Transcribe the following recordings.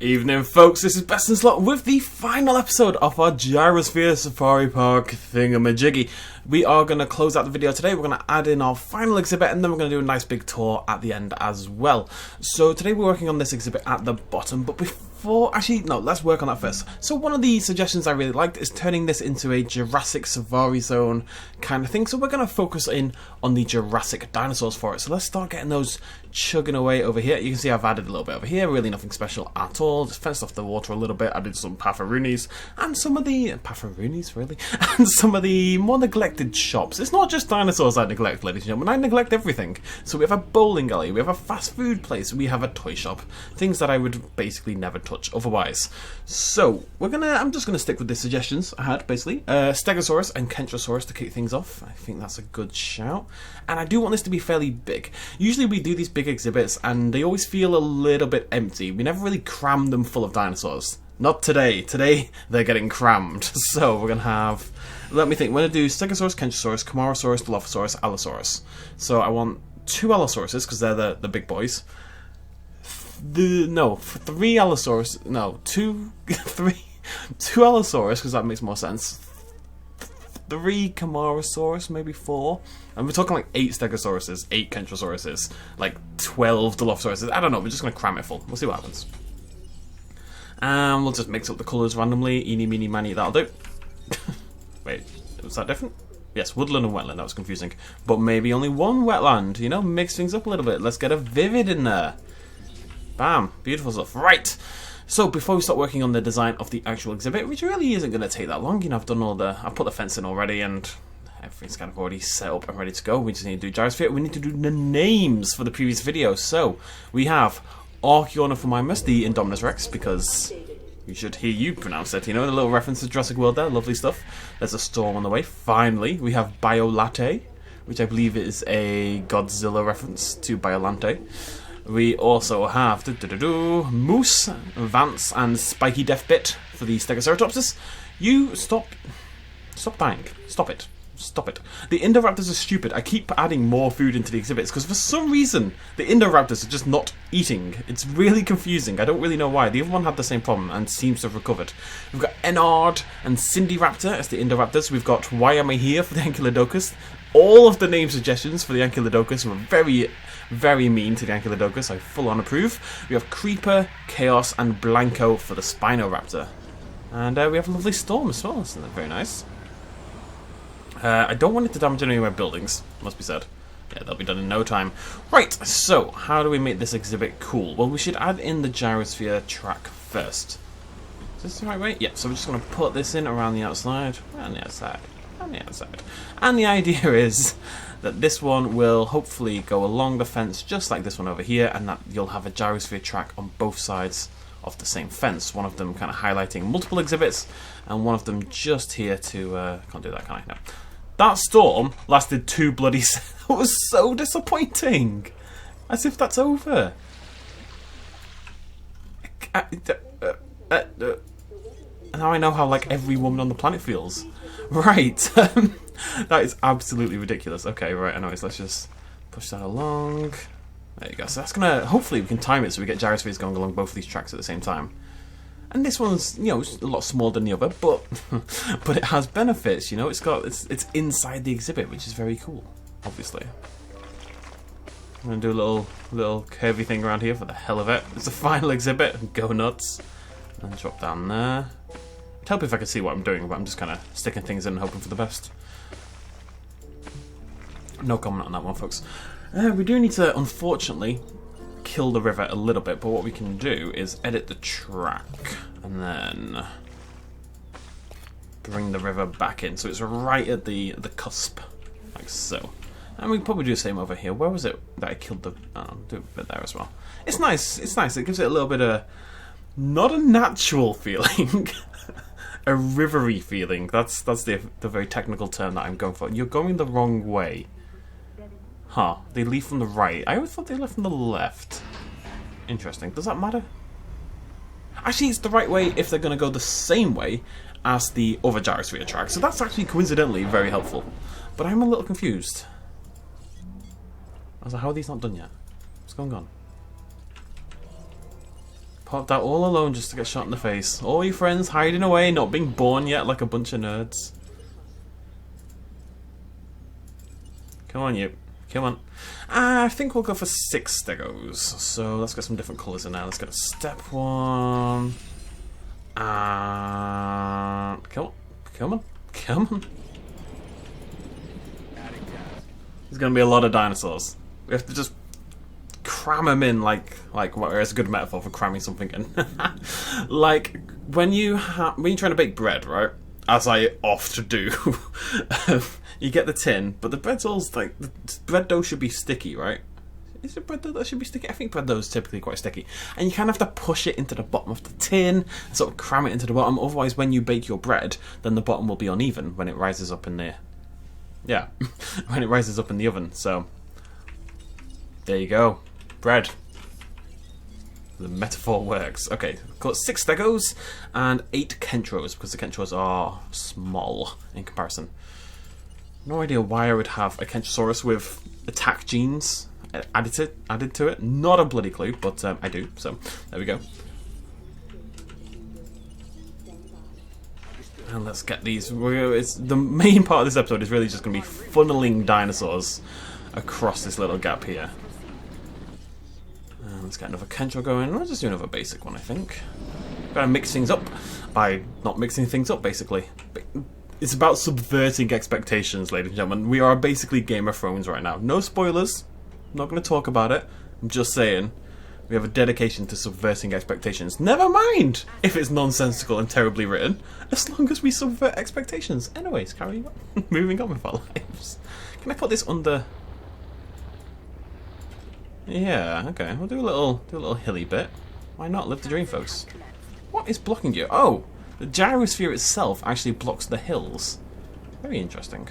Evening folks, this is BestInSlot with the final episode of our Gyrosphere Safari Park thingamajiggy. We are going to close out the video today, we're going to add in our final exhibit and then we're going to do a nice big tour at the end as well. So today we're working on this exhibit at the bottom, but actually no, let's work on that first. So one of the suggestions I really liked is turning this into a Jurassic Safari Zone kind of thing. So we're going to focus in on the Jurassic dinosaurs for it. So let's start getting those chugging away over here. You can see I've added a little bit over here, really nothing special at all. Just fenced off the water a little bit, added some paffaroonies and some of the and some of the more neglected shops. It's not just dinosaurs I neglect, ladies and gentlemen, I neglect everything. So we have a bowling alley, we have a fast food place, we have a toy shop, things that I would basically never touch otherwise. So I'm just gonna stick with the suggestions I had basically. Stegosaurus and Kentrosaurus to kick things off. I think that's a good shout. And I do want this to be fairly big. Usually we do these big exhibits and they always feel a little bit empty. We never really cram them full of dinosaurs. Not today. Today they're getting crammed. So we're gonna have, let me think, we're gonna do Stegosaurus, Kentrosaurus, Camarasaurus, Dilophosaurus, Allosaurus. So I want 2 Allosauruses because they're the big boys. Three Allosaurus. No, two Allosaurus because that makes more sense. 3 Camarasaurus, maybe 4. And we're talking like 8 Stegosauruses, 8 Kentrosauruses, like 12 Dilophosauruses. I don't know, we're just going to cram it full. We'll see what happens. And we'll just mix up the colours randomly. Eeny, meeny, miny, that'll do. Wait, was that different? Yes, woodland and wetland, that was confusing. But maybe only one wetland, you know, mix things up a little bit. Let's get a vivid in there. Bam, beautiful stuff. Right. So before we start working on the design of the actual exhibit, which really isn't going to take that long, you know, I've put the fence in already and everything's kind of already set up and ready to go. We just need to do Gyrosphere. We need to do the names for the previous video. So we have Archaeornithomimus, the Indominus Rex, because you should hear you pronounce it, you know, the little reference to Jurassic World there, lovely stuff. There's a storm on the way. Finally, we have Biolate, which I believe is a Godzilla reference to Biolante. We also have Moose, Vance, and Spiky Deathbit for the Stegoceratopsis. You stop dying. Stop it. Stop it. The Indoraptors are stupid. I keep adding more food into the exhibits because for some reason the Indoraptors are just not eating. It's really confusing. I don't really know why. The other one had the same problem and seems to have recovered. We've got Enard and Cinderaptor as the Indoraptors. We've got Why Am I Here for the Ankylodocus. All of the name suggestions for the Ankylodocus were very, very mean to the Ankylodocus. I full on approve. We have Creeper, Chaos, and Blanco for the Spinoraptor. And we have a lovely Storm as well. Isn't that very nice? I don't want it to damage any of my buildings, must be said. Yeah, they'll be done in no time. Right, so how do we make this exhibit cool? Well, we should add in the Gyrosphere track first. Is this the right way? Yeah, so we're just going to put this in around the outside, around the outside, around the outside. And the idea is that this one will hopefully go along the fence just like this one over here, and that you'll have a Gyrosphere track on both sides of the same fence. One of them kind of highlighting multiple exhibits, and one of them just here to... can't do that, can I? No. That storm lasted 2 bloody seconds. It was so disappointing. As if that's over. Now I know how like every woman on the planet feels. Right. That is absolutely ridiculous. Okay, right, anyways, let's just push that along. There you go. So that's gonna, hopefully we can time it so we get gyrospheres going along both of these tracks at the same time. And this one's, you know, a lot smaller than the other, but but it has benefits, you know. It's inside the exhibit, which is very cool, obviously. I'm gonna do a little curvy thing around here for the hell of it. It's the final exhibit. Go nuts. And drop down there. It'd help if I could see what I'm doing, but I'm just kind of sticking things in and hoping for the best. No comment on that one, folks. We do need to, unfortunately, kill the river a little bit, but what we can do is edit the track and then bring the river back in so it's right at the cusp, like so. And we can probably do the same over here. Where was it that I killed the... Oh, do a bit there as well. It's nice, it's nice. It gives it a little bit of... not a natural feeling. A rivery feeling. That's the very technical term that I'm going for. You're going the wrong way. Huh, they leave from the right. I always thought they left from the left. Interesting. Does that matter? Actually, it's the right way if they're going to go the same way as the other Gyrosphere track. So that's actually coincidentally very helpful. But I'm a little confused. I was like, how are these not done yet? What's going on? popped out all alone just to get shot in the face. All your friends hiding away, not being born yet like a bunch of nerds. Come on, you. Come on. I think we'll go for 6 stegos. So let's get some different colours in there. Let's get a step 1. Come on. Come on. Come on. There's going to be a lot of dinosaurs. We have to just cram them in like what is a good metaphor for cramming something in. Like when you're trying to bake bread, right? As I often do. You get the tin, but the bread's all like the bread dough should be sticky, right? Is it bread dough that should be sticky? I think bread dough is typically quite sticky, and you kind of have to push it into the bottom of the tin and sort of cram it into the bottom. Otherwise, when you bake your bread, then the bottom will be uneven when it rises up in there. Yeah, when it rises up in the oven. So there you go, bread. The metaphor works. Okay, got 6 stegos and 8 kentros because the kentros are small in comparison. No idea why I would have a kentrosaurus with attack genes added to it. Not a bloody clue, but I do. So there we go. And let's get these. The main part of this episode is really just going to be funneling dinosaurs across this little gap here. Let's get another kentro going. Let's just do another basic one, I think. Gotta mix things up by not mixing things up, basically. It's about subverting expectations, ladies and gentlemen. We are basically Game of Thrones right now. No spoilers. I'm not going to talk about it. I'm just saying. We have a dedication to subverting expectations. Never mind if it's nonsensical and terribly written, as long as we subvert expectations. Anyways, carry on. Moving on with our lives. Can I put this under? Yeah, okay. We'll do a little hilly bit. Why not? Live the dream, folks. What is blocking you? Oh, the gyrosphere itself actually blocks the hills. Very interesting.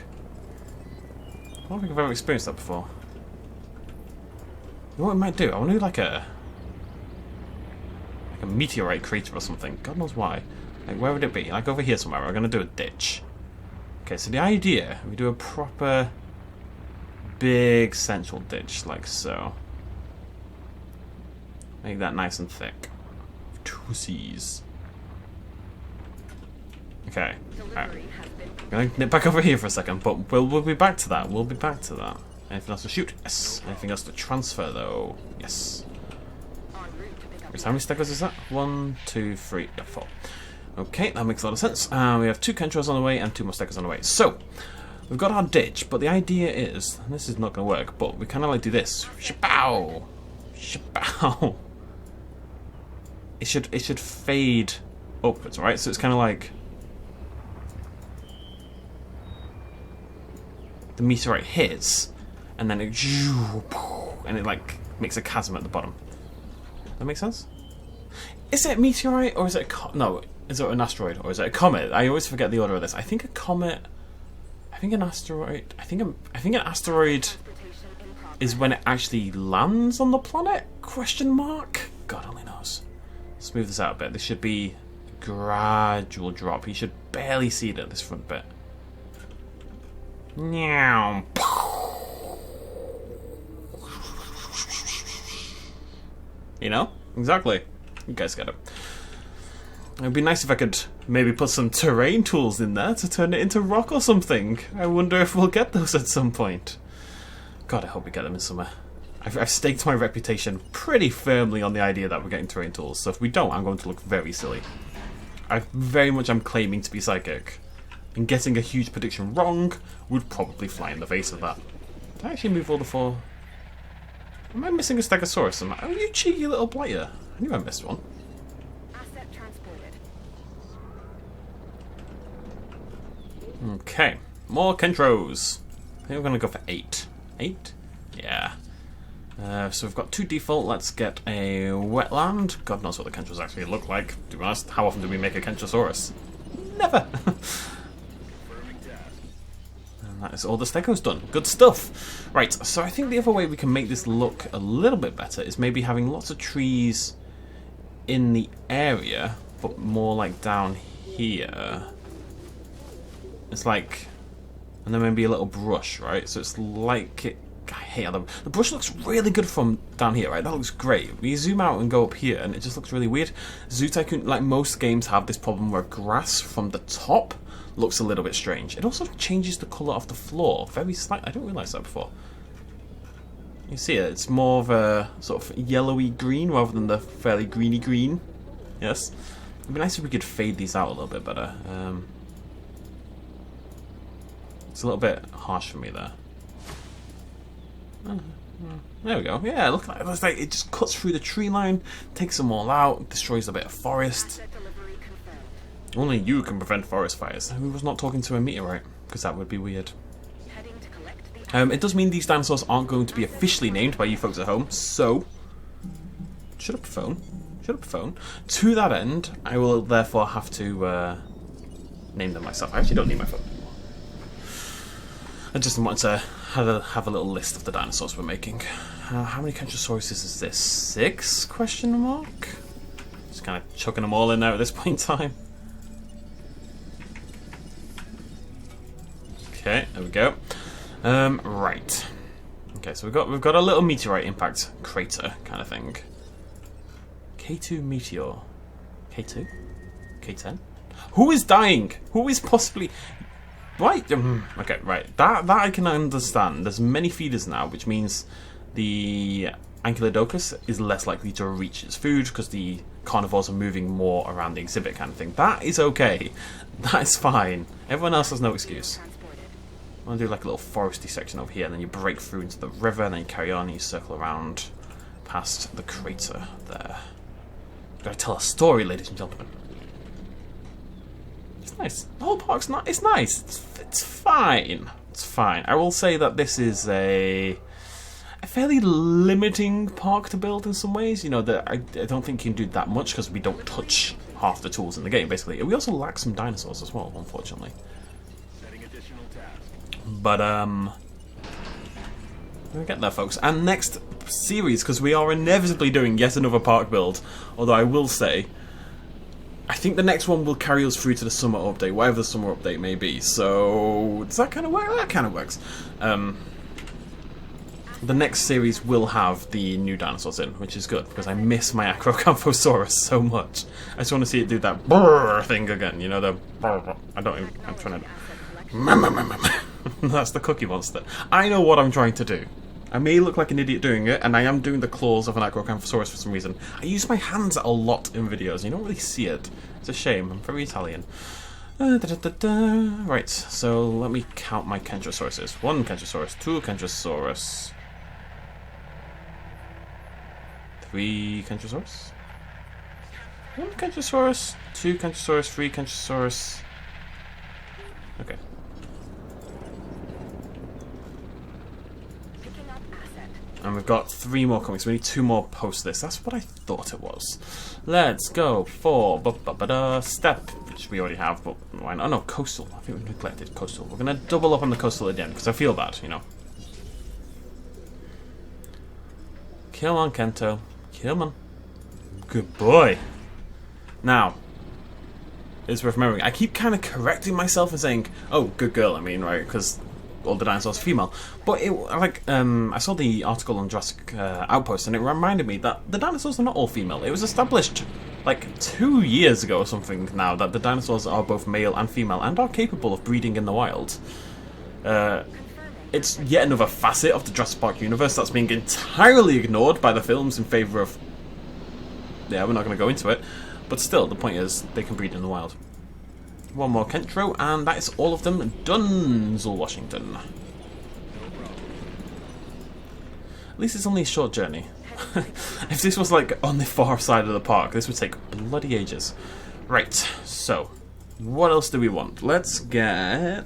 I don't think I've ever experienced that before. You know what I might do? I want to do like a meteorite crater or something. God knows why. Like, where would it be? Like over here somewhere. We're going to do a ditch. Okay, so the idea, we do a proper big central ditch, like so. Make that nice and thick. 2 C's. Okay. Right. I'm going to nip back over here for a second, but we'll be back to that. We'll be back to that. Anything else to shoot? Yes. Anything else to transfer, though? Yes. How many stegos is that? 1, 2, 3, 4. Okay, that makes a lot of sense. We have 2 kentros on the way and 2 more stegos on the way. So, we've got our ditch, but the idea is, and this is not going to work, but we kind of like do this. Shapow! Shapow! It should fade upwards, right? So it's kind of like the meteorite hits, and then it like makes a chasm at the bottom. That make sense? Is it a meteorite or is it no? Is it an asteroid or is it a comet? I always forget the order of this. I think a comet. I think an asteroid. I think an asteroid is when it actually lands on the planet? Question mark. God only knows. Smooth this out a bit. This should be a gradual drop. You should barely see it at this front bit. Meow. You know? Exactly. You guys get it. It would be nice if I could maybe put some terrain tools in there to turn it into rock or something. I wonder if we'll get those at some point. God, I hope we get them in summer. I've staked my reputation pretty firmly on the idea that we're getting terrain tools, so if we don't, I'm going to look very silly. I'm claiming to be psychic. And getting a huge prediction wrong would probably fly in the face of that. Did I actually move all the 4? Am I missing a Stegosaurus? Oh, you cheeky little blighter. I knew I missed one. Asset transported. Okay. More Kentros. I think we're going to go for 8. 8? Yeah. So we've got 2 default. Let's get a wetland. God knows what the Kentros actually look like. To be honest, how often do we make a Kentrosaurus? Never! And that is all the Stegos done. Good stuff! Right, so I think the other way we can make this look a little bit better is maybe having lots of trees in the area, but more like down here. It's like... And then maybe a little brush, right? So it's like it... I hate how the brush looks really good from down here, right? That looks great. We zoom out and go up here, and it just looks really weird. Zoo Tycoon, like most games, have this problem where grass from the top looks a little bit strange. It also changes the colour of the floor very slightly. I didn't realise that before. You see it? It's more of a sort of yellowy green rather than the fairly greeny green. Yes. It'd be nice if we could fade these out a little bit better. It's a little bit harsh for me there. There we go. Yeah, look at it. Like, it just cuts through the tree line, takes them all out, destroys a bit of forest. Asset delivery confirmed. Only you can prevent forest fires. Who was not talking to a meteorite? Because that would be weird. Heading to collect the It does mean these dinosaurs aren't going to be officially named by you folks at home, so... Shut up, phone. Shut up, phone. To that end, I will therefore have to name them myself. I actually don't need my phone anymore. I just want to have a little list of the dinosaurs we're making. How many Kentrosauruses is this? 6? Question mark? Just kind of chucking them all in there at this point in time. Okay, there we go. Right. Okay, so we've got a little meteorite impact crater kind of thing. K2 meteor. K2? K10? Who is dying? Who is possibly... Right, okay, right. That I can understand. There's many feeders now, which means the Ankylodocus is less likely to reach its food because the carnivores are moving more around the exhibit kind of thing. That is okay. That is fine. Everyone else has no excuse. transported. I'm going to do like a little foresty section over here, and then you break through into the river, and then you carry on, and you circle around past the crater there. Gotta tell a story, ladies and gentlemen. It's nice. The whole park's not. It's nice. It's fine. It's fine. I will say that this is a fairly limiting park to build in some ways. You know, that I don't think you can do that much because we don't touch half the tools in the game, basically. We also lack some dinosaurs as well, unfortunately. But we'll get there, folks. And next series, because we are inevitably doing yet another park build. Although I will say, I think the next one will carry us through to the summer update, whatever the summer update may be. So does that kind of work? That kind of works. The next series will have the new dinosaurs in, which is good because I miss my Acrocanthosaurus so much. I just want to see it do that brrr thing again. You know, the brrr. I don't even. I'm trying to. That's the Cookie Monster. I know what I'm trying to do. I may look like an idiot doing it, and I am doing the claws of an Acrocanthosaurus for some reason. I use my hands a lot in videos, and you don't really see it. It's a shame. I'm very Italian. Right, so let me count my Kentrosauruses. 1 Kentrosaurus, 2 Kentrosaurus, 3 Kentrosaurus, 1 Kentrosaurus, 2 Kentrosaurus, 3 Kentrosaurus. Okay. Picking up asset. And we've got 3 more coming, so we need 2 more post this. That's what I thought it was. Let's go for step, which we already have, but why not? Oh no, coastal. I think we neglected coastal. We're going to double up on the coastal again, because I feel bad, you know. Come on, Kento. Come on. Good boy. Now, it's worth remembering. I keep kind of correcting myself and saying, oh, good girl, I mean, right, because all the dinosaurs are female. But it, like, I saw the article on Jurassic Outpost, and it reminded me that the dinosaurs are not all female. It was established like 2 years ago or something now that the dinosaurs are both male and female and are capable of breeding in the wild. It's yet another facet of the Jurassic Park universe that's being entirely ignored by the films in favour of... Yeah, we're not going to go into it. But still, the point is, they can breed in the wild. 1 more Kentro, and that is all of them done, Washington. At least it's only a short journey. If this was like on the far side of the park, this would take bloody ages. Right, so, what else do we want? Let's get...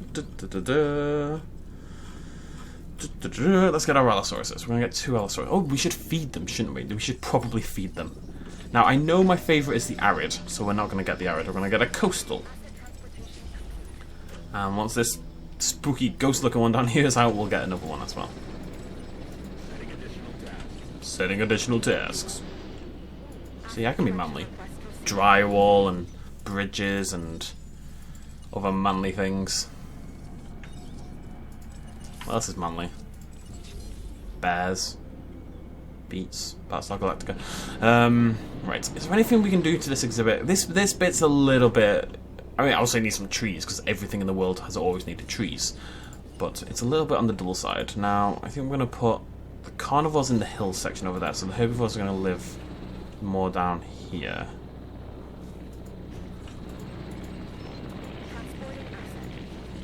Let's get our Allosauruses. We're going to get 2 Allosauruses. Oh, we should feed them, shouldn't we? We should probably feed them. Now, I know my favourite is the Arid, so we're not going to get the Arid. We're going to get a Coastal. And once this spooky ghost-looking one down here is out, we'll get another one as well. Setting additional tasks. See, I can be manly. Drywall and bridges and other manly things. What else is manly? bears, beets, Battlestar Galactica. Right, is there anything we can do to this exhibit? This bit's a little bit... I mean, I also need some trees, because everything in the world has always needed trees. But it's a little bit on the dull side. Now, I think we're going to put the carnivores in the hill section over there, so the herbivores are going to live more down here.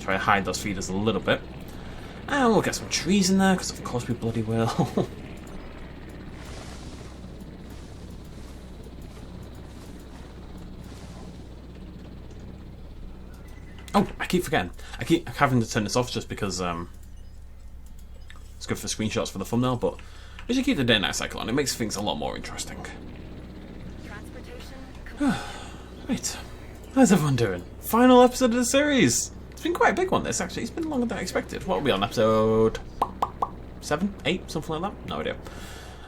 Try to hide those feeders a little bit. And we'll get some trees in there, because of course we bloody will. Oh, I keep forgetting. I keep having to turn this off just because it's good for screenshots for the thumbnail, but we should keep the day-night cycle on. It makes things a lot more interesting. Right. How's everyone doing? Final episode of the series! It's been quite a big one, this, actually. It's been longer than I expected. What are we on, episode 7? 8? Something like that? No idea.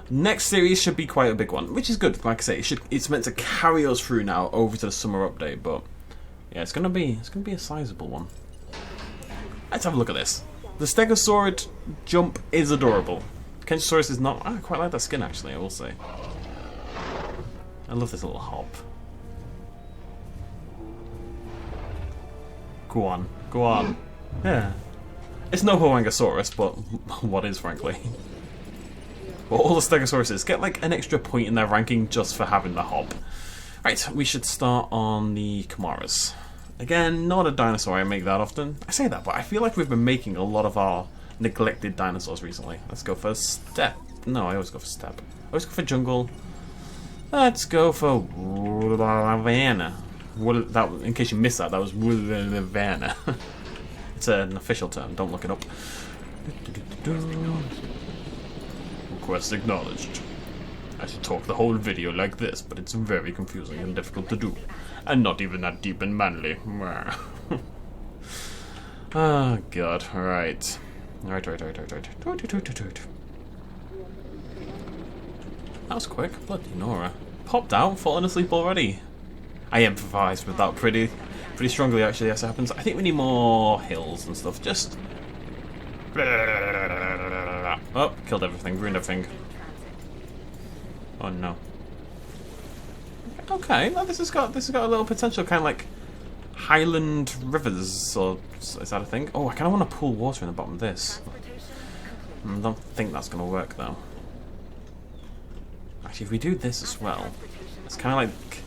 Next series should be quite a big one, which is good. Like I say, it's meant to carry us through now over to the summer update, but yeah, it's gonna be a sizable one. Let's have a look at this. The Stegosaurid jump is adorable. Kentrosaurus is not. I quite like that skin, actually, I will say. I love this little hop. Go on, go on. Yeah. It's no Hoangosaurus, but what is, frankly. But all the Stegosauruses get like an extra point in their ranking just for having the hop. Right, we should start on the Chimeras. Again, not a dinosaur, I make that often. I say that, but I feel like we've been making a lot of our neglected dinosaurs recently. Let's go for steppe. No, I always go for steppe. I always go for jungle. Let's go for Savannah. That, in case you missed that, that was Savannah. It's an official term, don't look it up. Request acknowledged. I should talk the whole video like this, but it's very confusing and difficult to do. And not even that deep and manly. Oh god, right. Right. That was quick. Bloody Nora. Popped out, fallen asleep already. I improvised with that pretty strongly, actually, as it happens. I think we need more hills and stuff. Just... Oh, killed everything, ruined everything. Oh no. Okay, well, this has got a little potential, kind of like Highland rivers, or is that a thing? Oh, I kind of want to pool water in the bottom of this. I don't think that's going to work though. Actually, if we do this as well, it's kind of like,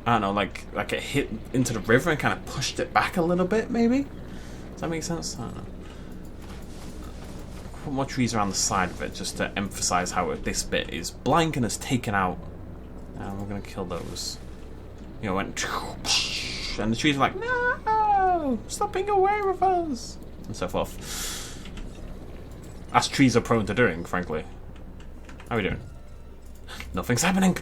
I don't know, like it hit into the river and kind of pushed it back a little bit, maybe? Does that make sense? I don't know. Put more trees around the side of it just to emphasize how this bit is blank and has taken out. And we're going to kill those. You know, went and the trees are like, no, stop being away with us, and so forth. As trees are prone to doing, frankly. How are we doing? Nothing's happening.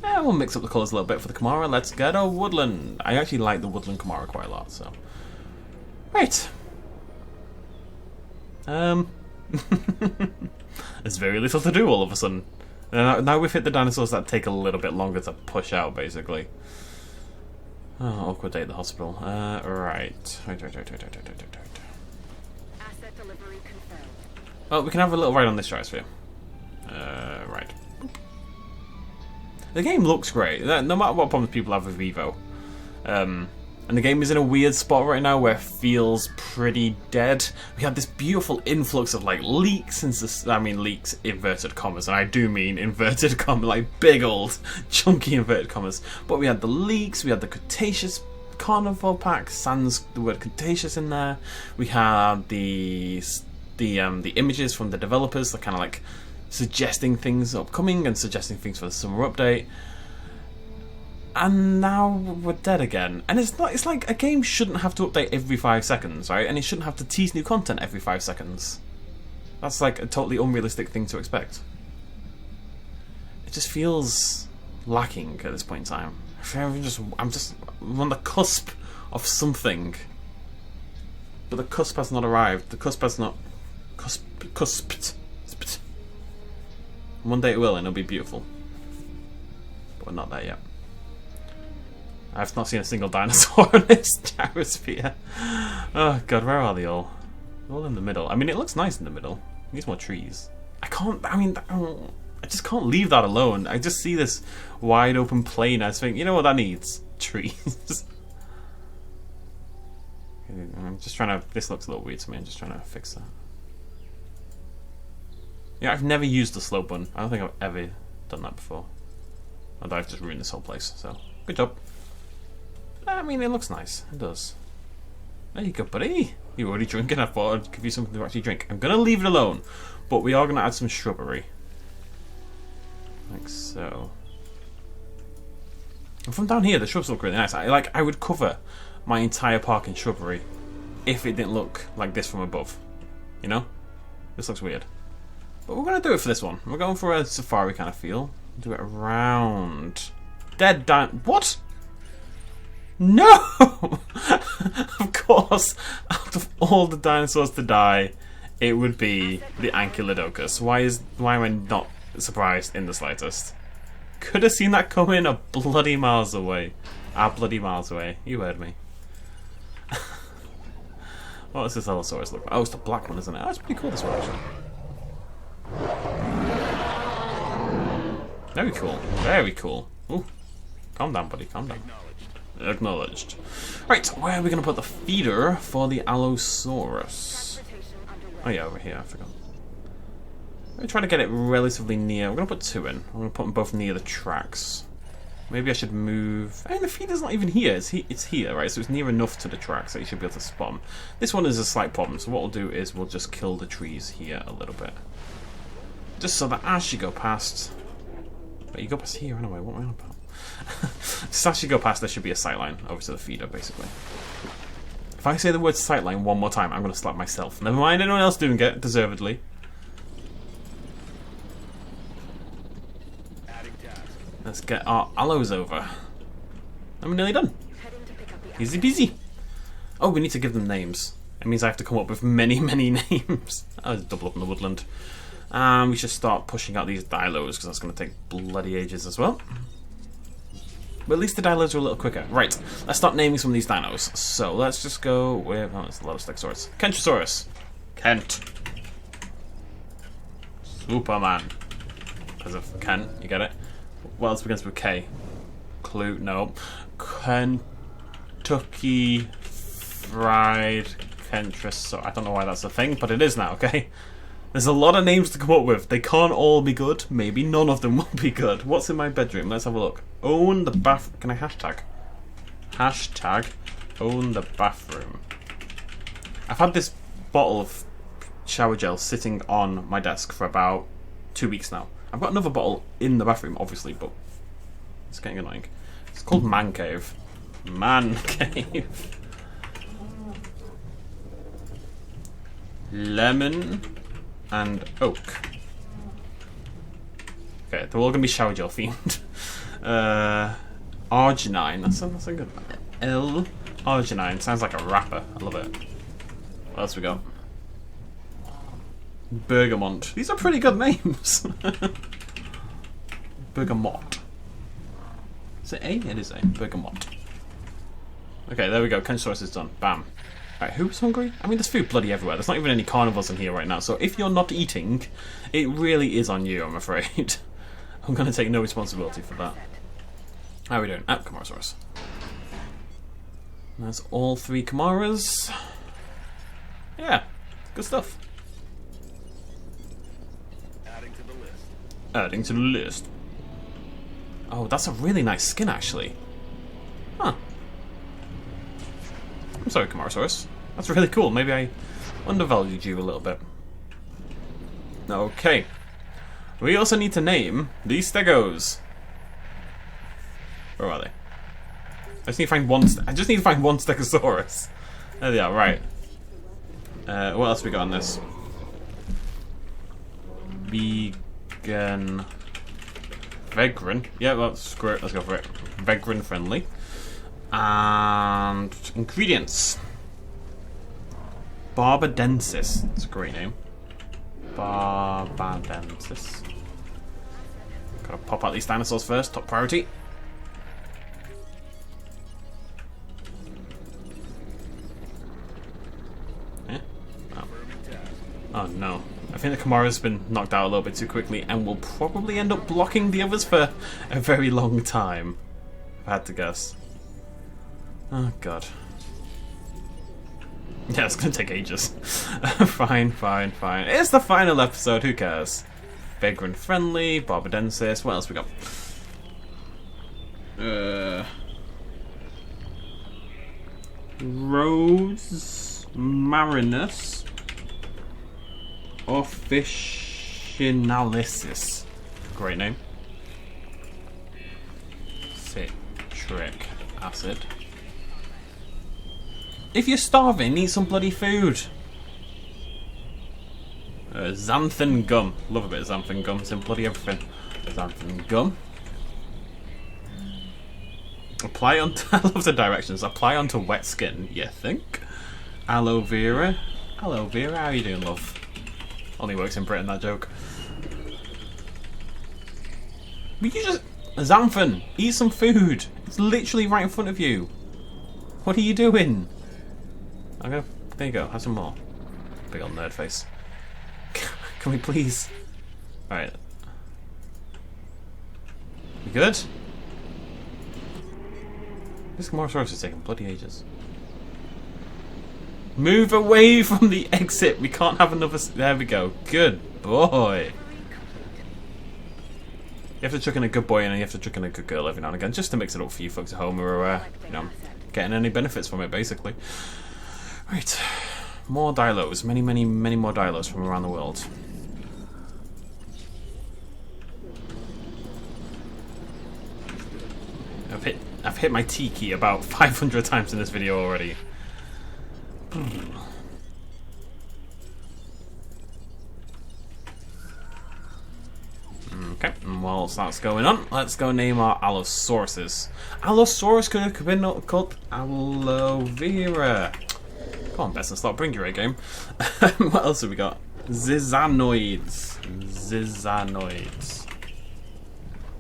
Yeah, we'll mix up the colours a little bit for the Chimera. Let's get a woodland. I actually like the woodland Chimera quite a lot, so. Right. There's very little to do all of a sudden. Now we've hit the dinosaurs that take a little bit longer to push out, basically. Oh, awkward day at the hospital. Right. Asset delivery confirmed. Well, we can have a little ride on this gyrosphere. Right. The game looks great, no matter what problems people have with Evo. And the game is in a weird spot right now where it feels pretty dead. We had this beautiful influx of like leaks, leaks inverted commas, and I do mean inverted commas, like big old chunky inverted commas. But we had the leaks, we had the Cretaceous carnivore pack, sans the word Cretaceous in there. We had the images from the developers, that kind of like suggesting things upcoming and suggesting things for the summer update. And now we're dead again. And it's like a game shouldn't have to update every 5 seconds, right? And it shouldn't have to tease new content every 5 seconds. That's like a totally unrealistic thing to expect. It just feels lacking at this point in time. I'm just on the cusp of something. But the cusp has not arrived. The cusp has not... Cusped. One day it will, and it'll be beautiful. But we're not there yet. I've not seen a single dinosaur on this gyrosphere. Oh god, where are they all? All in the middle. I mean, it looks nice in the middle. It needs more trees. I just can't leave that alone. I just see this wide open plain. I just think, you know what that needs? Trees. I'm just trying to... This looks a little weird to me. I'm just trying to fix that. Yeah, I've never used the slope button. I don't think I've ever done that before. Although I've just ruined this whole place, so... Good job. I mean, it looks nice. It does. There you go, buddy. You're already drinking. I thought I'd give you something to actually drink. I'm going to leave it alone. But we are going to add some shrubbery. Like so. And from down here, the shrubs look really nice. I would cover my entire park in shrubbery if it didn't look like this from above. You know? This looks weird. But we're going to do it for this one. We're going for a safari kind of feel. Do it around. Dead down. What? No! Of course, out of all the dinosaurs to die, it would be the Ankylodocus. Why am I not surprised in the slightest? Could have seen that coming a bloody miles away. You heard me. What does this Allosaurus look like? Oh, it's the black one, isn't it? Oh, it's pretty cool, this one, actually. Very cool. Very cool. Ooh. Calm down, buddy. Calm down. Acknowledged. Right, where are we going to put the feeder for the Allosaurus? Oh yeah, over here, I forgot. I'm trying to get it relatively near. We're going to put two in. I'm going to put them both near the tracks. Maybe I should move... I mean, the feeder's not even here. It's here, right? So it's near enough to the tracks that you should be able to spot them. This one is a slight problem, so what we'll do is we'll just kill the trees here a little bit. Just so that as you go past... But you go past here anyway, what am I on about? Just as you go past, there should be a sightline over to the feeder, basically. If I say the word sightline one more time, I'm going to slap myself. Never mind anyone else doing it, deservedly. Let's get our allos over. I'm nearly done. Easy peasy. Oh, we need to give them names. It means I have to come up with many, many names. I'll double up in the woodland. We should start pushing out these dilos, because that's going to take bloody ages as well. But at least the dilos are a little quicker. Right, let's start naming some of these dinos. So let's just go with... Oh, there's a lot of Stegosaurus. Kentrosaurus. Kent. Superman. Because of Ken, you get it? What else begins with K? Clue, no. Kentucky Fried Kentrosaurus. I don't know why that's a thing, but it is now, okay? There's a lot of names to come up with. They can't all be good. Maybe none of them will be good. What's in my bedroom? Let's have a look. Own the bath... Can I hashtag? Hashtag own the bathroom. I've had this bottle of shower gel sitting on my desk for about 2 weeks now. I've got another bottle in the bathroom, obviously, but it's getting annoying. It's called Man Cave. Man Cave. Lemon and oak. Okay, they're all going to be shower gel themed. Arginine. That's a good one. L. Arginine. Sounds like a rapper. I love it. What else we got? Bergamot. These are pretty good names. Bergamot. Is it A? It is A. Bergamot. Okay, there we go. Kentrosaurus is done. Bam. Right, who's hungry? I mean, there's food bloody everywhere. There's not even any carnivores in here right now. So if you're not eating, it really is on you, I'm afraid. I'm going to take no responsibility for that. How are we doing? Ah, Camarasaurus. That's all 3 Camaras. Yeah, good stuff. Adding to the list. Oh, that's a really nice skin, actually. Huh. I'm sorry, Camarasaurus. That's really cool. Maybe I undervalued you a little bit. Okay. We also need to name these Stegos. Where are they? I just need to find one. Stegosaurus. There they are. Right. What else we got on this? Vegan. Vegran. Yeah, well, screw it. Let's go for it. Vegran friendly. And ingredients. Barbadensis. That's a great name. Barbadensis. Gotta pop out these dinosaurs first. Top priority. Yeah. Oh. think the Kamara's been knocked out a little bit too quickly and will probably end up blocking the others for a very long time, if I had to guess. Oh god. Yeah, it's gonna take ages. Fine. It's the final episode, who cares? Vagrant Friendly, Barbadensis, what else we got? Rose Marinus Officinalis. Great name. Citric acid. If you're starving, eat some bloody food. Xanthan gum. Love a bit of xanthan gum. It's in bloody everything. Xanthan gum. Apply on. I love the directions. Apply onto wet skin. You think? Aloe vera. Aloe vera. How you doing, love? Only works in Britain, that joke. But you just xanthan. Eat some food. It's literally right in front of you. What are you doing? Okay, there you go. Have some more. Big old nerd face. Can we please? Alright. You good? This Gyrosaurus is taking bloody ages. Move away from the exit. We can't have another. There we go. Good boy. You have to chuck in a good boy and you have to chuck in a good girl every now and again, just to mix it up for you folks at home who are, you know, getting any benefits from it, basically. Right, more dilos, many more dilos from around the world. I've hit my T key about 500 times in this video already. Okay, and whilst that's going on, let's go name our Allosauruses. Allosaurus could have been called Aloe Vera. Come on, BestInSlot, bring your A game. What else have we got? Zizanoids.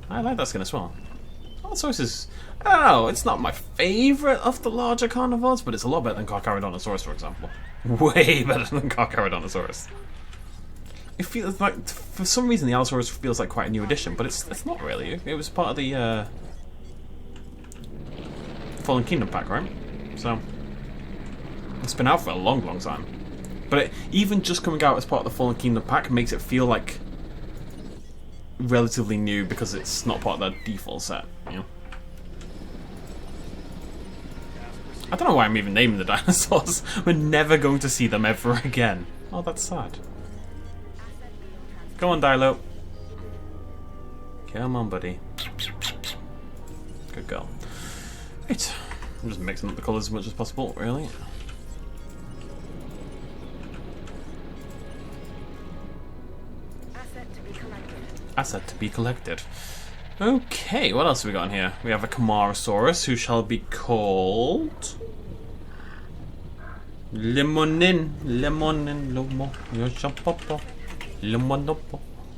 I like that skin as well. Allosaurus is... I don't know, it's not my favourite of the larger carnivores, but it's a lot better than Carcharodontosaurus, for example. Way better than Carcharodontosaurus. It feels like, for some reason, the Allosaurus feels like quite a new addition, but it's not really. It was part of the Fallen Kingdom pack, right? So... it's been out for a long time. But even just coming out as part of the Fallen Kingdom pack makes it feel like relatively new because it's not part of the default set, you know? I don't know why I'm even naming the dinosaurs. We're never going to see them ever again. Oh, that's sad. Go on, Dilo. Come on, buddy. Good girl. Right. I'm just mixing up the colours as much as possible, really. Asset to be collected. Okay, what else have we got in here? We have a Kamarasaurus who shall be called Limonin.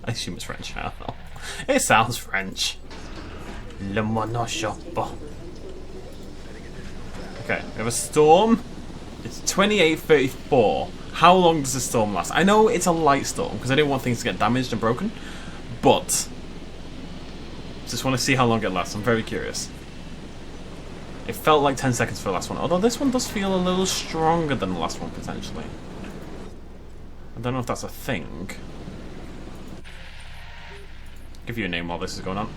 I assume it's French. I don't know. It sounds French. Limonoshopo. Okay, we have a storm. It's 2834. How long does the storm last? I know it's a light storm because I didn't want things to get damaged and broken, but just want to see how long it lasts. I'm very curious. It felt like 10 seconds for the last one, although this one does feel a little stronger than the last one, potentially. I don't know if that's a thing. Give you a name while this is going on.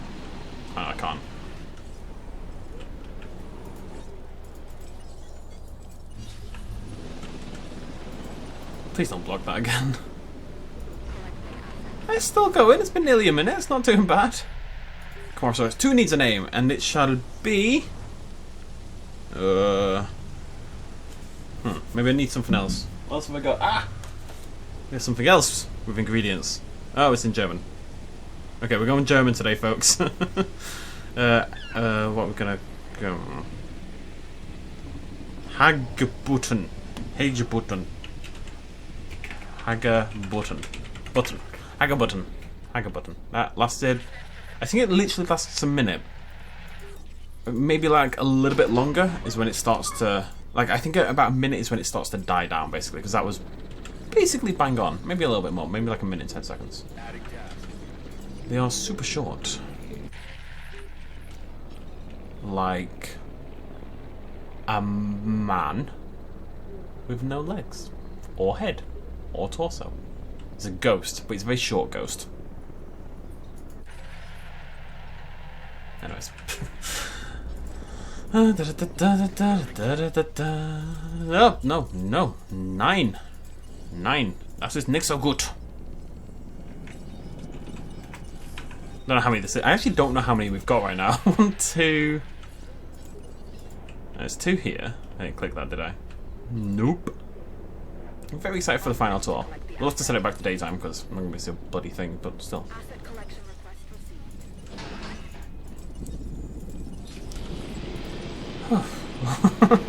Oh, I can't. Please don't block that again. It's still going, it's been nearly a minute, it's not doing bad. Gyrosaurus 2 needs a name, and it shall be... maybe I need something else. What else have I got? Ah! There's something else with ingredients. Oh, it's in German. Okay, we're going German today, folks. What we're gonna go... Hagebutten. Hagebutten. Hagebutten. That lasted... I think it literally lasts a minute. Maybe like a little bit longer is when it starts to... Like, I think about a minute is when it starts to die down, basically, because that was basically bang on. Maybe a little bit more. Maybe like a minute, 10 seconds. They are super short. Like a man with no legs, or head, or torso. It's a ghost, but it's a very short ghost. Anyways. No. 9. That is nicht so good. Don't know how many this is. I actually don't know how many we've got right now. 1, 2. There's 2 here. I didn't click that, did I? Nope. I'm very excited for the final tour. We'll have to set it back to daytime because I'm going to miss a bloody thing, but still. Asset collection request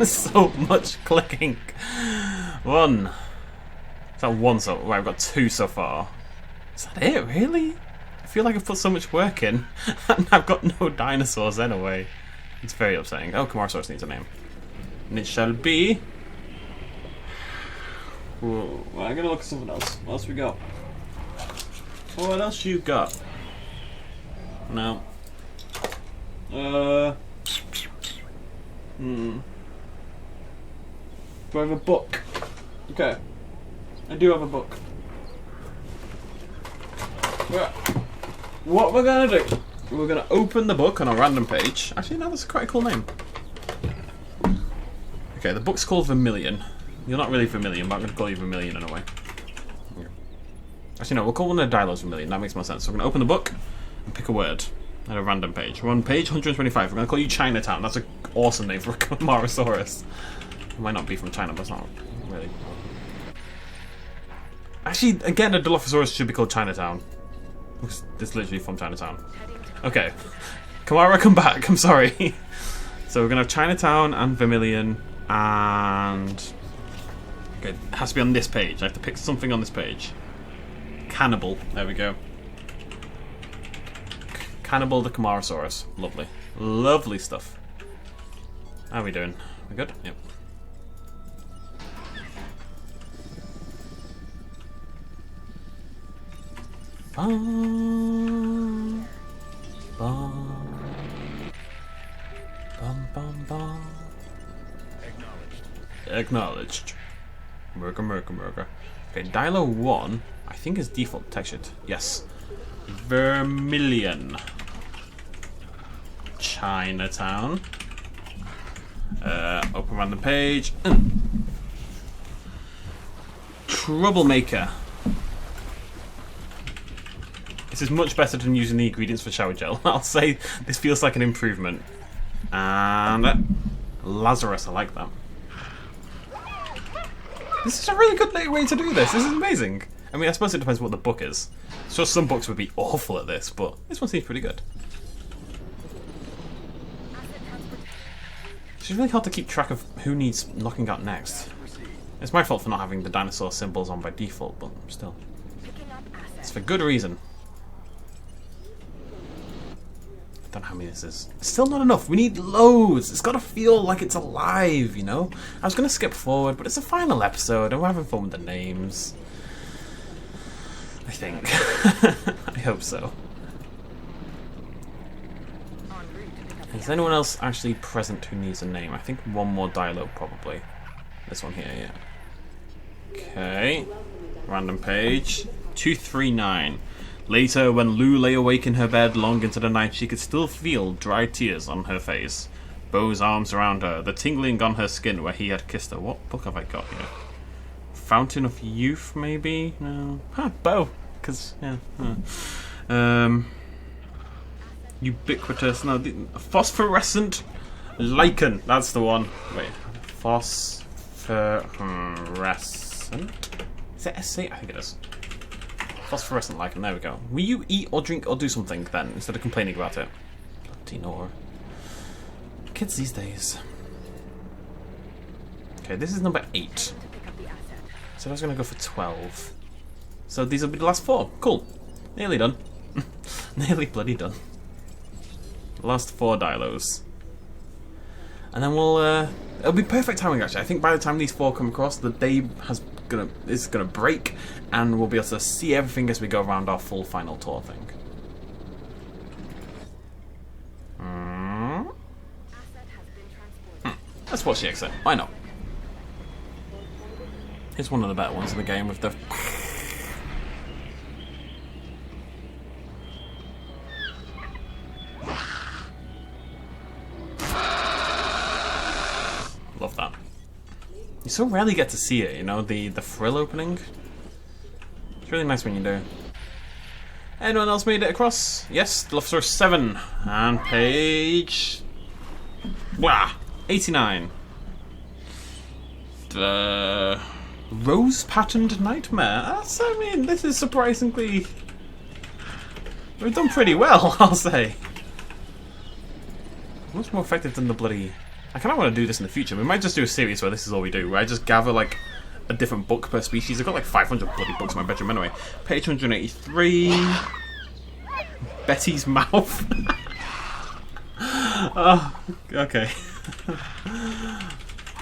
received. So much clicking. 1. Is that 1 so? Right, I've got 2 so far. Is that it? Really? I feel like I've put so much work in, and I've got no dinosaurs anyway. It's very upsetting. Oh, Gyrosaurus needs a name, and it shall be. Whoa, well, I'm gonna look at something else. What else we got? What else you got? No. Do I have a book? Okay. I do have a book. Yeah. What we're gonna do? We're gonna open the book on a random page. Actually, no, that's quite a cool name. Okay, the book's called Vermilion. You're not really Vermilion, but I'm gonna call you Vermilion in a way. Actually, no, we'll call one of the dialogues Vermilion. That makes more sense. So we're gonna open the book and pick a word at a random page. We're on page 125. We're gonna call you Chinatown. That's an awesome name for a Gyrosaurus. It might not be from China, but it's not really. Actually, again, a Dilophosaurus should be called Chinatown. It's literally from Chinatown. Okay. Kamara, come back. I'm sorry. So we're going to have Chinatown and Vermilion and... Okay, it has to be on this page. I have to pick something on this page. Cannibal. There we go. Cannibal the Gyrosaurus. Lovely. Lovely stuff. How are we doing? We good? Yep. Bum, bum, bum, bum, bum. Acknowledged. Murka. Okay, Dilo 1, I think is default textured. Yes. Vermilion. Chinatown. Open random page. Troublemaker. This is much better than using the ingredients for shower gel. I'll say this feels like an improvement. And Lazarus, I like that. This is a really good way to do this. This is amazing. I mean, I suppose it depends what the book is. So some books would be awful at this, but this one seems pretty good. It's really hard to keep track of who needs knocking out next. It's my fault for not having the dinosaur symbols on by default, but still. It's for good reason. I don't know how many this is. It's still not enough. We need loads. It's got to feel like it's alive, you know? I was going to skip forward, but it's a final episode and we're having fun with the names. I think. I hope so. Is anyone else actually present who needs a name? I think one more dialogue probably. This one here, yeah. Okay. Random page. 239. Later, when Lou lay awake in her bed long into the night, she could still feel dry tears on her face. Bo's arms around her, the tingling on her skin where he had kissed her. What book have I got here? Fountain of Youth, maybe? No. Huh, Bo. Because, yeah. Ubiquitous. No, phosphorescent lichen. That's the one. Wait. Phosphorescent? Is it SC? I think it is. Phosphorescent lichen, there we go. Will you eat or drink or do something then, instead of complaining about it? Bloody Nora. Kids these days. Okay, this is number 8. So I was going to go for 12. So these will be the last 4. Cool. Nearly done. Nearly bloody done. Last 4 dilos. And then we'll... it'll be perfect timing actually. I think by the time these 4 come across, the day has gonna break, and we'll be able to see everything as we go around our full final tour thing. Let's watch the exit. Why not? It's one of the better ones in the game with the. Love that. You so rarely get to see it, you know, the frill opening. It's really nice when you do. Anyone else made it across? Yes, Dilophosaurus 7 and page 89. The rose patterned nightmare. I mean, this is surprisingly. We've done pretty well, I'll say. Much more effective than the bloody. I kind of want to do this in the future. We might just do a series where this is all we do, where I just gather like a different book per species. I've got like 500 bloody books in my bedroom anyway. Page 183. Betty's mouth. Oh, okay.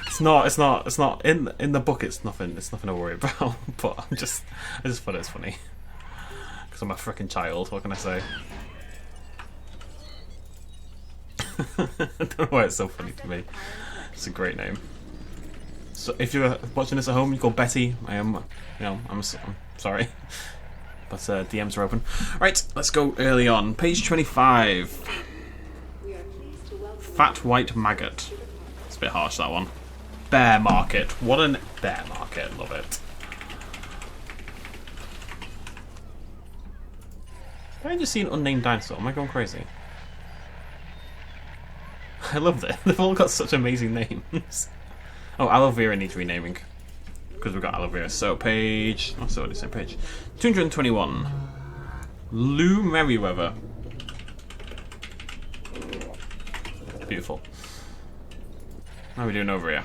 It's not in the book. It's nothing to worry about. But I just thought it's funny because I'm a freaking child. What can I say? I don't know why it's so funny to me. It's a great name. So if you're watching this at home, you call Betty. I'm sorry, but DMs are open. Right, let's go early on. Page 25. Fat white maggot. It's a bit harsh, that one. Bear market. What an bear market. Love it. Did I just see an unnamed dinosaur? Am I going crazy? I love that. They've all got such amazing names. Oh, aloe vera needs renaming. Because we've got aloe vera. So, page. Oh, so the same page. 221. Lou Merriweather. Beautiful. How are we doing over here?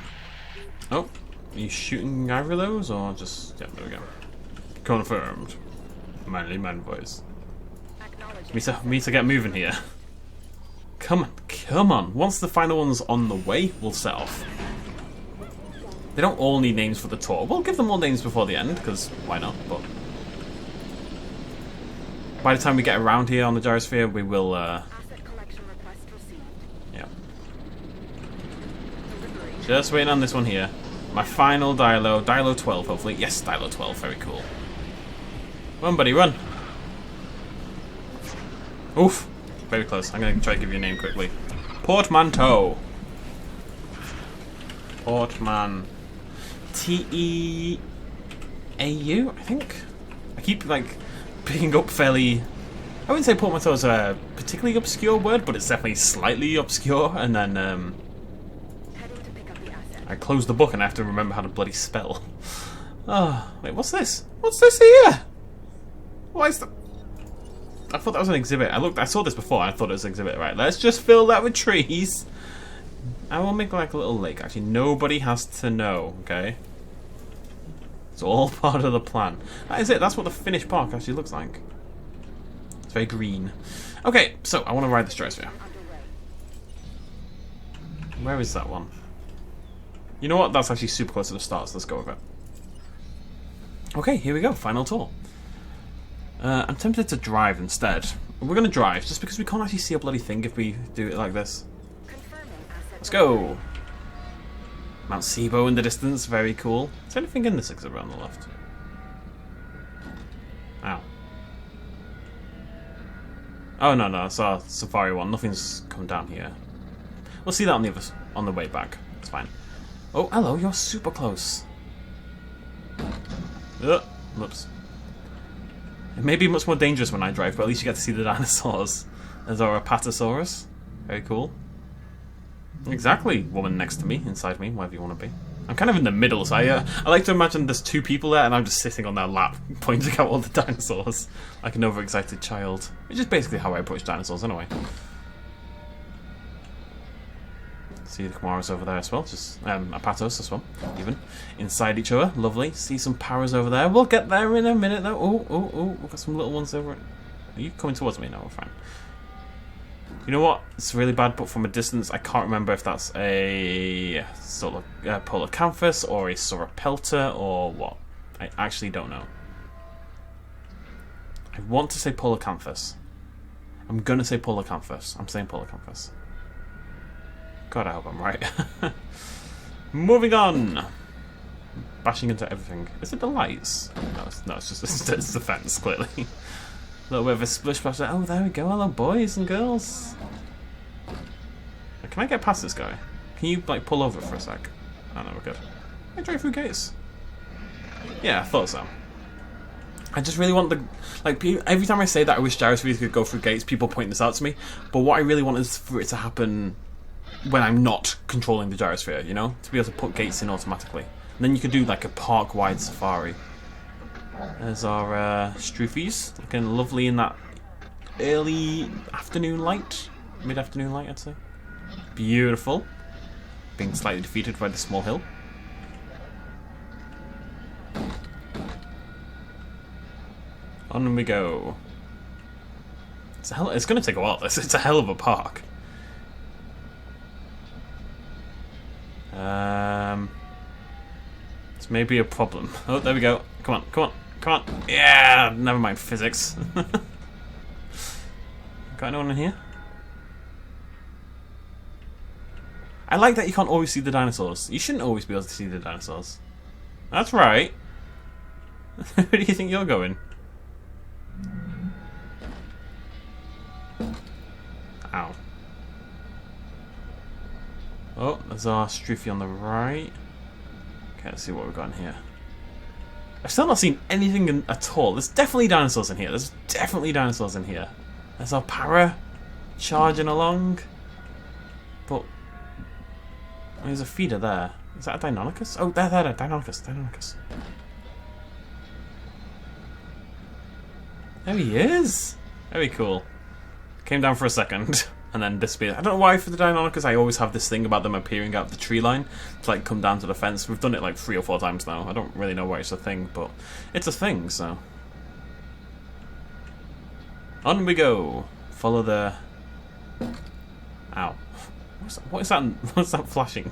Oh, are you shooting either of those? Or just. Yeah, there we go. Confirmed. Manly man voice. Me to get moving here. Come on. Once the final one's on the way, we'll set off. They don't all need names for the tour. We'll give them all names before the end, because why not? But by the time we get around here on the gyrosphere, we will. Yeah. Just waiting on this one here. My final Dilo. Dilo 12, hopefully. Yes, Dilo 12. Very cool. Run, buddy, run. Oof. Very close. I'm going to try to give you a name quickly. Portmanteau. Portman. T-E-A-U, I think? I keep, like, picking up fairly... I wouldn't say portmanteau is a particularly obscure word, but it's definitely slightly obscure, and then, I close the book and I have to remember how to bloody spell. Oh, wait, what's this? What's this here? Why is that? I thought that was an exhibit. I saw this before and I thought it was an exhibit. Right, let's just fill that with trees. I will make like a little lake. Actually, nobody has to know, okay? It's all part of the plan. That is it. That's what the finished park actually looks like. It's very green. Okay, so I want to ride the Gyrosphere. Where is that one? You know what? That's actually super close to the start, so let's go with it. Okay, here we go. Final tour. I'm tempted to drive instead. We're going to drive, just because we can't actually see a bloody thing if we do it like this. Let's go! Mount Sibo in the distance, very cool. Is there anything in this exhibit on the left? Ow. Oh no, it's our safari one. Nothing's come down here. We'll see that on the way back. It's fine. Oh, hello, you're super close. Whoops. It may be much more dangerous when I drive, but at least you get to see the dinosaurs. There's our Apatosaurus. Very cool. Exactly, woman next to me, inside me, wherever you want to be. I'm kind of in the middle, so I like to imagine there's two people there and I'm just sitting on their lap, pointing out all the dinosaurs, like an overexcited child. Which is basically how I approach dinosaurs anyway. See the Kamaras over there as well, just Apatos as well, even. Inside each other, lovely. See some Paras over there. We'll get there in a minute though. Oh, we've got some little ones over. Are you coming towards me? No, we're fine. You know what? It's really bad, but from a distance, I can't remember if that's a sort of Polacanthus or a Sauropelta or what. I actually don't know. I want to say Polacanthus. I'm gonna say Polacanthus. I'm saying Polacanthus. God, I hope I'm right. Moving on. Bashing into everything. Is it the lights? No, it's just it's the fence, clearly. A little bit of a splish splash. Oh, there we go. Hello, boys and girls. Can I get past this guy? Can you, like, pull over for a sec? Oh, no, we're good. Can I drive through gates? Yeah, I thought so. I just really want the... Like, every time I say that I wish Gyrosphere could go through gates, people point this out to me. But what I really want is for it to happen when I'm not controlling the Gyrosphere, you know? To be able to put gates in automatically. And then you could do, like, a park-wide safari. There's our Stroofies, looking lovely in that early afternoon light. Mid-afternoon light, I'd say. Beautiful. Being slightly defeated by the small hill. On we go. It's going to take a while. It's a hell of a park. It's maybe a problem. Oh, there we go. Come on, come on, come on. Yeah, never mind physics. Got anyone in here? I like that you can't always see the dinosaurs. You shouldn't always be able to see the dinosaurs. That's right. Where do you think you're going? Ow. Oh, there's our Stroofy on the right. Okay, let's see what we've got in here. I've still not seen anything at all. There's definitely dinosaurs in here. There's definitely dinosaurs in here. There's our para charging along. But there's a feeder there. Is that a Deinonychus? Oh, there, Deinonychus. There he is! Very cool. Came down for a second and then disappeared. I don't know why for the Deinonychus I always have this thing about them appearing out the tree line to like come down to the fence. We've done it like 3 or 4 times now. I don't really know why it's a thing, but it's a thing, so. On we go. Follow the... Ow. What's that flashing?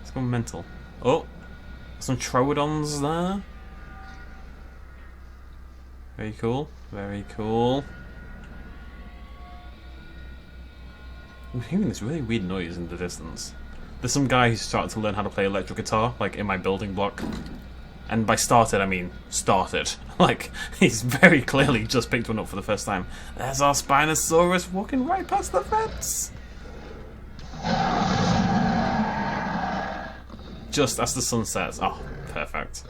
It's going mental. Oh, some Troodons there. Very cool. Very cool. I'm hearing this really weird noise in the distance. There's some guy who's started to learn how to play electric guitar, like in my building block. And by started, I mean started. Like, he's very clearly just picked one up for the first time. There's our Spinosaurus walking right past the fence. Just as the sun sets. Oh, perfect.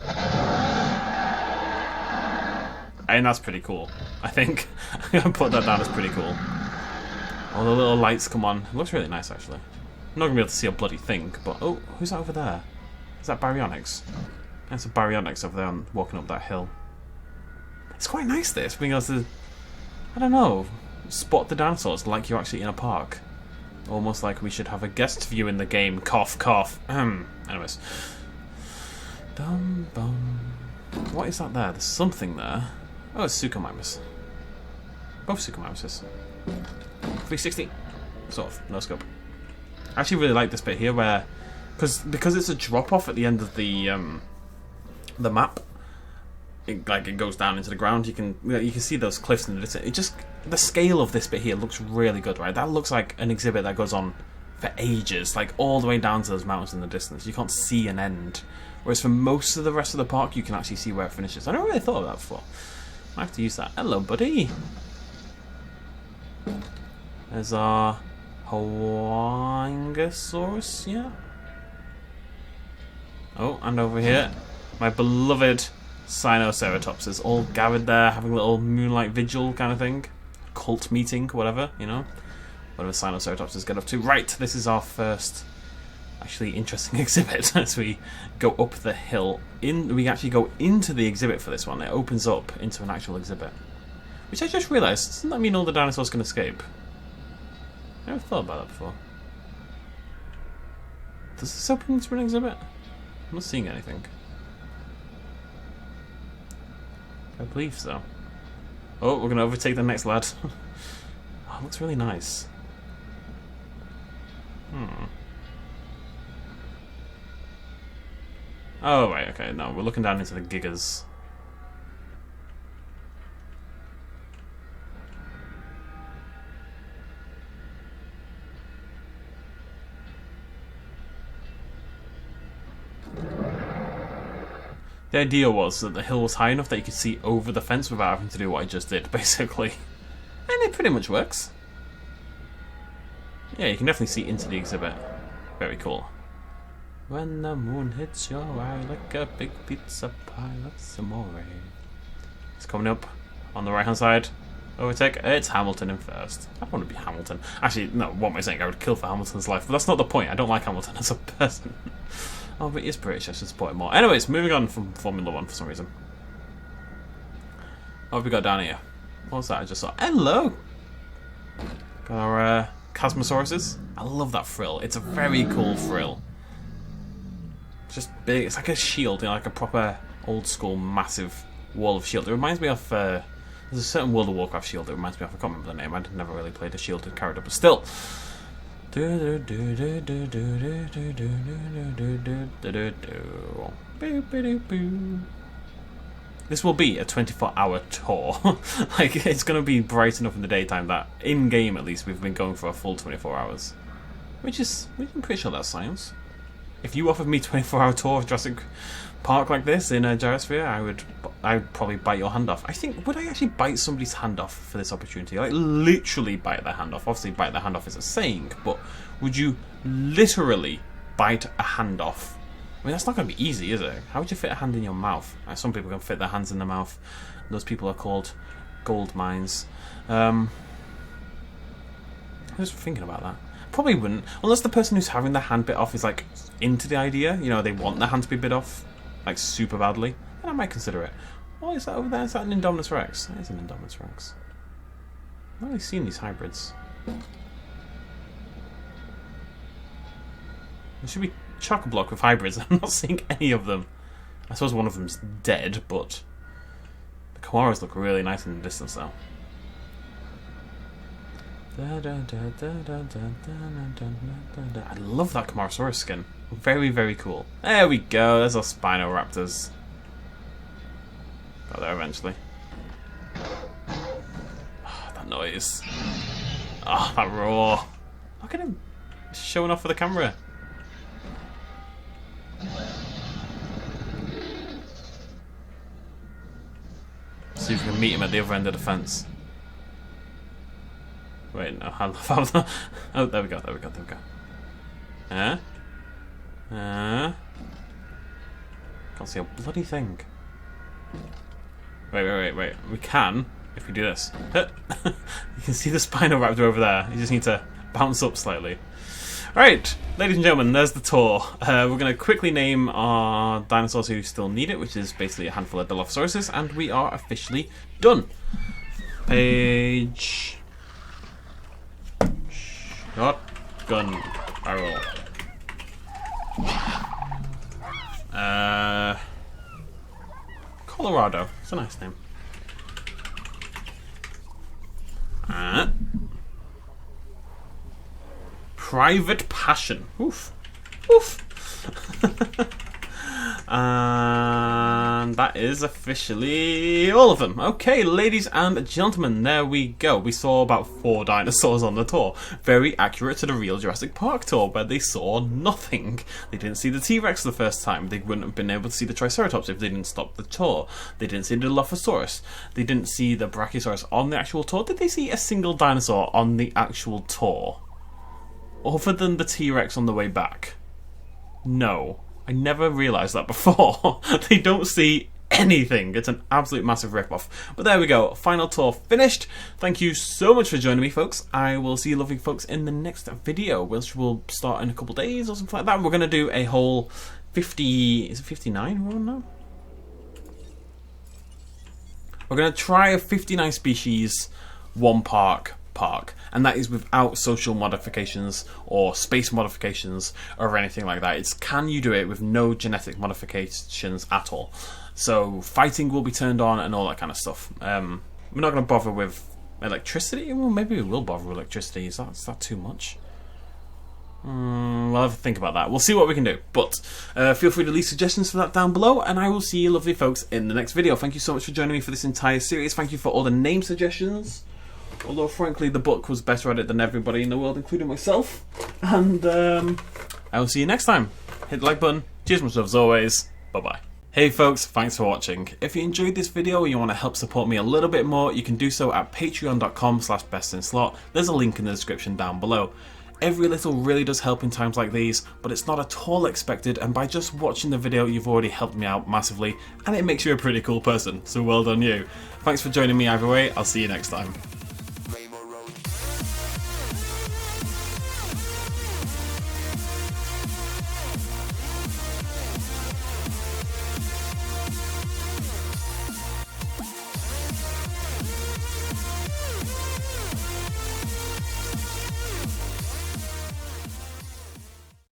And that's pretty cool. I think I'm going to put that down as pretty cool. All the little lights come on. It looks really nice, actually. I'm not going to be able to see a bloody thing, but... Oh, who's that over there? Is that Baryonyx? That's a Baryonyx over there walking up that hill. It's quite nice, this, being able to... I don't know, spot the dinosaurs like you're actually in a park. Almost like we should have a guest view in the game. Cough, cough. Anyways. Dum, bum. What is that there? There's something there. Oh, it's Suchomimus. Both Suchomimuses. 360. Sort of. No scope. I actually really like this bit here where... Because it's a drop-off at the end of the map. It goes down into the ground. You can see those cliffs in the distance. It just... The scale of this bit here looks really good, right? That looks like an exhibit that goes on for ages. Like, all the way down to those mountains in the distance. You can't see an end. Whereas for most of the rest of the park, you can actually see where it finishes. I never really thought of that before. I have to use that. Hello, buddy. There's our Hawaiiangosaurus, yeah. Oh, and over here, my beloved Sinoceratopses, all gathered there, having a little moonlight vigil kind of thing. Cult meeting, whatever, you know. Whatever Sinoceratopses get up to. Right, this is our first actually interesting exhibit as we go up the hill. We actually go into the exhibit for this one. It opens up into an actual exhibit. Which I just realised, doesn't that mean all the dinosaurs can escape? I never thought about that before. Does this open into an exhibit? I'm not seeing anything. I believe so. Oh, we're going to overtake the next lad. Oh, it looks really nice. Oh, right, okay, no, we're looking down into the Gigas. The idea was that the hill was high enough that you could see over the fence without having to do what I just did, basically. And it pretty much works. Yeah, you can definitely see into the exhibit. Very cool. When the moon hits your eye like a big pizza pie, that's amore. It's coming up on the right hand side. Overtake. It's Hamilton in first. I don't want to be Hamilton. Actually, no, what am I saying? I would kill for Hamilton's life, but that's not the point. I don't like Hamilton as a person. Oh, but he is British. I should support him more. Anyways, moving on from Formula 1 for some reason. What have we got down here? What's that I just saw? Hello! Got our Chasmosauruses. I love that frill. It's a very cool frill. It's just big. It's like a shield, you know, like a proper old school massive wall of shield. It reminds me of... there's a certain World of Warcraft shield that reminds me of. I can't remember the name. I'd never really played a shielded character, but still. This will be a 24-hour tour. Like, it's going to be bright enough in the daytime that, in-game at least, we've been going for a full 24 hours. Which I'm pretty sure that's science. If you offered me a 24-hour tour of Jurassic Park like this in a Gyrosphere, I'd probably bite your hand off. I think, would I actually bite somebody's hand off for this opportunity? Like, literally bite their hand off. Obviously, bite their hand off is a saying, but would you literally bite a hand off? I mean, that's not going to be easy, is it? How would you fit a hand in your mouth? Some people can fit their hands in their mouth. Those people are called gold mines. I was thinking about that. Probably wouldn't, unless the person who's having their hand bit off is like into the idea. You know, they want their hand to be bit off, like super badly. Then I might consider it. Oh, is that over there? Is that an Indominus Rex? That is an Indominus Rex. I've not really seen these hybrids. There should be chock-a-block with hybrids. I'm not seeing any of them. I suppose one of them's dead, but the koalas look really nice in the distance though. I love that Camarasaurus skin. Very, very cool. There we go. There's our Spinoraptors. Got there eventually. Oh, that noise. Oh, that roar. Look at him showing off for the camera. See if we can meet him at the other end of the fence. Wait, no, I love that. Oh, there we go. Can't see a bloody thing. Wait. We can, if we do this. You can see the Spinoraptor over there. You just need to bounce up slightly. Right, ladies and gentlemen, there's the tour. We're going to quickly name our dinosaurs who still need it, which is basically a handful of Dilophosauruses, and we are officially done. Page... Shotgun barrel. Colorado. It's a nice name. Private Passion. Oof. And that is officially all of them. Okay, ladies and gentlemen, there we go. We saw about 4 dinosaurs on the tour. Very accurate to the real Jurassic Park tour, where they saw nothing. They didn't see the T-Rex the first time. They wouldn't have been able to see the Triceratops if they didn't stop the tour. They didn't see the Dilophosaurus. They didn't see the Brachiosaurus on the actual tour. Did they see a single dinosaur on the actual tour? Other than the T-Rex on the way back? No. I never realised that before. They don't see anything. It's an absolute massive rip-off. But there we go. Final tour finished. Thank you so much for joining me, folks. I will see you lovely folks in the next video, which will start in a couple of days or something like that. We're going to do a whole 50... Is it 59? I don't know. We're going to try a 59 species, one park, and that is without social modifications or space modifications or anything like that. It's can you do it with no genetic modifications at all. So fighting will be turned on and all that kind of stuff. We're not going to bother with electricity. Well, maybe we will bother with electricity. Is that too much? We'll have to think about that. We'll see what we can do. But feel free to leave suggestions for that down below, and I will see you lovely folks in the next video. Thank you so much for joining me for this entire series. Thank you for all the name suggestions. Although, frankly, the book was better at it than everybody in the world, including myself. And I will see you next time. Hit the like button. Cheers, much love as always. Bye-bye. Hey folks, thanks for watching. If you enjoyed this video and you want to help support me a little bit more, you can do so at patreon.com/bestinslot. There's a link in the description down below. Every little really does help in times like these, but it's not at all expected, and by just watching the video you've already helped me out massively, and it makes you a pretty cool person, so well done you. Thanks for joining me either way, I'll see you next time.